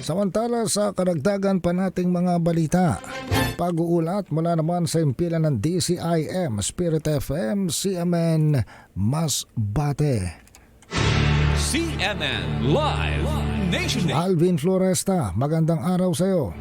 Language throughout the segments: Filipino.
Samantala sa karagdagan pa nating mga balita, pag-uulat mula naman sa impilan ng DCIM, Spirit FM, CMN Masbate. CMN Live Nation. Alvin Floresta, magandang araw sa iyo.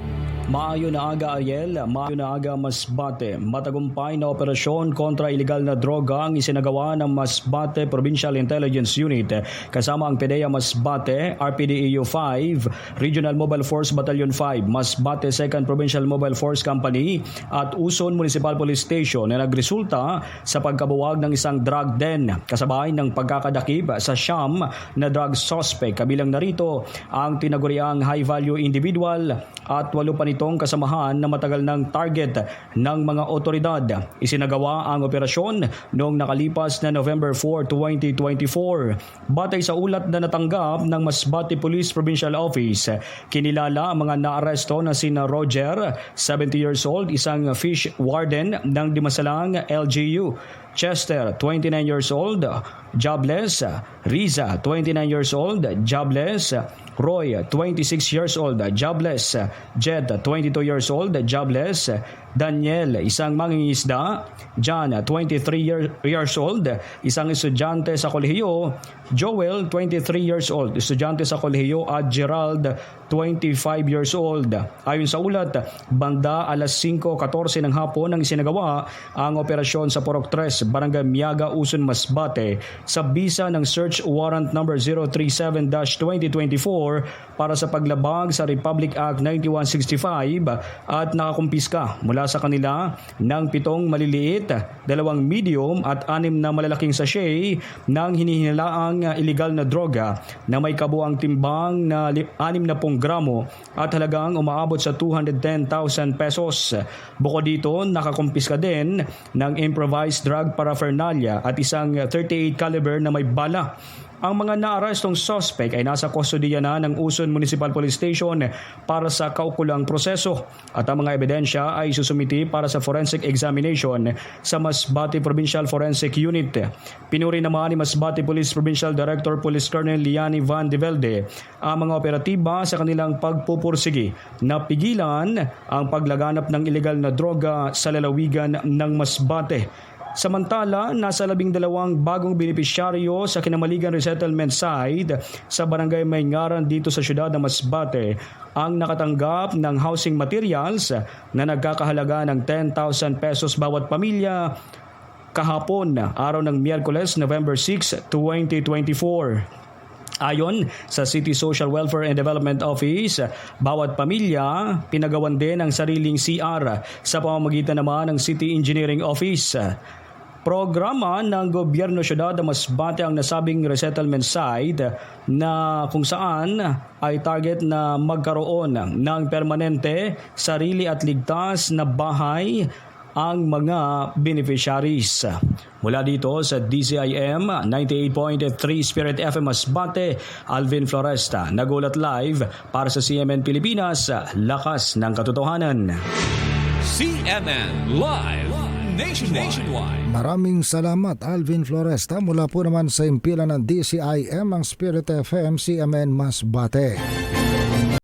Maayo na aga Ariel, maayo na aga Masbate. Matagumpay na operasyon kontra ilegal na droga ang isinagawa ng Masbate Provincial Intelligence Unit kasama ang PDEA Masbate, RPDEU 5, Regional Mobile Force Battalion 5, Masbate 2nd Provincial Mobile Force Company at Uson Municipal Police Station na nagresulta sa pagkabuwag ng isang drug den kasabay ng pagkakadakip sa siyam na drug suspect. Kabilang narito ang tinaguriang high-value individual at 8 pa nitong kasamahan na matagal ng target ng mga otoridad. Isinagawa ang operasyon noong nakalipas na November 4, 2024. Batay sa ulat na natanggap ng Masbate Police Provincial Office, kinilala ang mga naaresto na sina Roger, 70 years old, isang fish warden ng Dimasalang LGU, Chester, 29 years old, jobless, Riza, 29 years old, jobless, Roy, 26 years old, jobless, Jed, 22 years old, jobless, Daniel, isang mangingisda, John, 23 years old, isang estudyante sa kolehiyo, Joel, 23 years old, estudyante sa kolehiyo at Gerald, 25 years old. Ayon sa ulat, banda alas 5:14 ng hapon nang isinagawa ang operasyon sa Porok 3, Barangay Miaga, Uson, Masbate sa bisa ng Search Warrant number 037-2024 para sa paglabag sa Republic Act 9165 at nakakumpiska mula sa kanila ng 7 maliliit, 2 medium at 6 na malalaking sachet ng hinihinalaang illegal na droga na may kabuang timbang na 60 gramo at halagang umaabot sa 210,000 pesos. Bukod dito, nakakumpiska din ng improvised drug paraphernalia at isang 38 caliber na may bala. Ang mga naarestong suspect ay nasa kustodiya na ng Uson Municipal Police Station para sa kaukulang proseso at ang mga ebidensya ay susumiti para sa forensic examination sa Masbate Provincial Forensic Unit. Pinuri naman ni Masbate Police Provincial Director Police Colonel Liani Van de Velde ang mga operatiba sa kanilang pagpupursigi na pigilan ang paglaganap ng ilegal na droga sa lalawigan ng Masbate. Samantala, nasa 12 bagong benepisyaryo sa Kinamaligan Resettlement Site sa Barangay Mayngaran dito sa siyudad ng Masbate ang nakatanggap ng housing materials na nagkakahalaga ng 10,000 pesos bawat pamilya kahapon, araw ng Miyerkules, November 6, 2024. Ayon sa City Social Welfare and Development Office, bawat pamilya pinagawan din ang sariling CR sa pamamagitan naman ng City Engineering Office. Programa ng Gobyerno Siyudad ng Masbate ang nasabing resettlement site na kung saan ay target na magkaroon ng permanente, sarili at ligtas na bahay ang mga beneficiaries. Mula dito sa DCIM 98.3 Spirit FM Masbate, Alvin Floresta, nagulat live para sa CMN Pilipinas, lakas ng katotohanan. CMN Live Nationwide. Maraming salamat Alvin Floresta. Mula po naman sa impilan ng DCIM, ang Spirit FM, CMN Masbate.